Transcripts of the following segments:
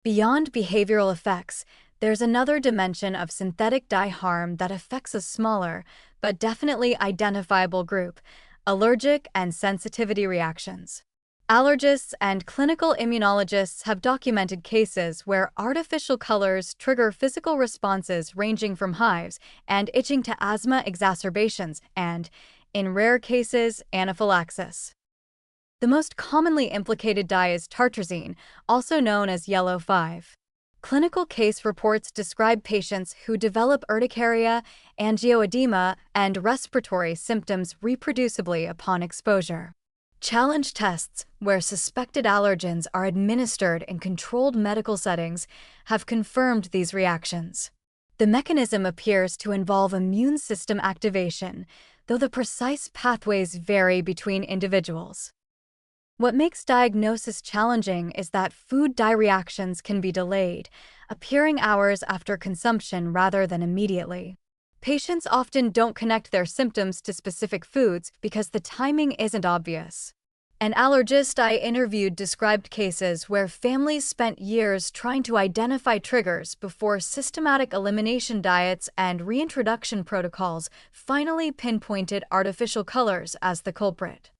Beyond behavioral effects, there's another dimension of synthetic dye harm that affects a smaller, but definitely identifiable group: allergic and sensitivity reactions. Allergists and clinical immunologists have documented cases where artificial colors trigger physical responses ranging from hives and itching to asthma exacerbations and, in rare cases, anaphylaxis. The most commonly implicated dye is tartrazine, also known as yellow 5. Clinical case reports describe patients who develop urticaria, angioedema, and respiratory symptoms reproducibly upon exposure. Challenge tests, where suspected allergens are administered in controlled medical settings, have confirmed these reactions. The mechanism appears to involve immune system activation, though the precise pathways vary between individuals. What makes diagnosis challenging is that food dye reactions can be delayed, appearing hours after consumption rather than immediately. Patients often don't connect their symptoms to specific foods because the timing isn't obvious. An allergist I interviewed described cases where families spent years trying to identify triggers before systematic elimination diets and reintroduction protocols finally pinpointed artificial colors as the culprit.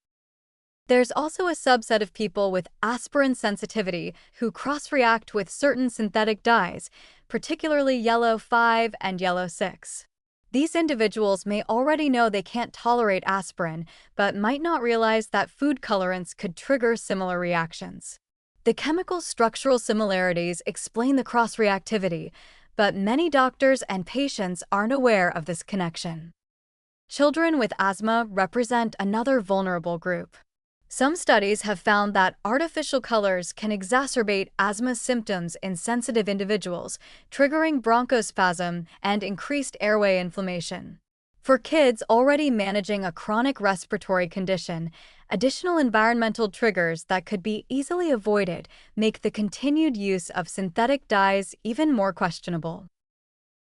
There's also a subset of people with aspirin sensitivity who cross-react with certain synthetic dyes, particularly yellow 5 and yellow 6. These individuals may already know they can't tolerate aspirin, but might not realize that food colorants could trigger similar reactions. The chemical structural similarities explain the cross-reactivity, but many doctors and patients aren't aware of this connection. Children with asthma represent another vulnerable group. Some studies have found that artificial colors can exacerbate asthma symptoms in sensitive individuals, triggering bronchospasm and increased airway inflammation. For kids already managing a chronic respiratory condition, additional environmental triggers that could be easily avoided make the continued use of synthetic dyes even more questionable.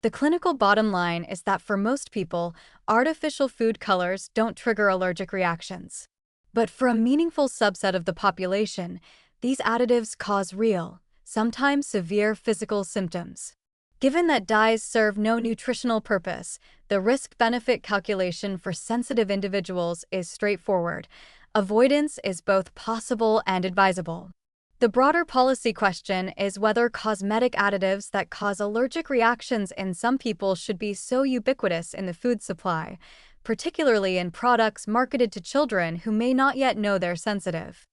The clinical bottom line is that for most people, artificial food colors don't trigger allergic reactions. But for a meaningful subset of the population, these additives cause real, sometimes severe physical symptoms. Given that dyes serve no nutritional purpose, the risk-benefit calculation for sensitive individuals is straightforward. Avoidance is both possible and advisable. The broader policy question is whether cosmetic additives that cause allergic reactions in some people should be so ubiquitous in the food supply, particularly in products marketed to children who may not yet know they're sensitive.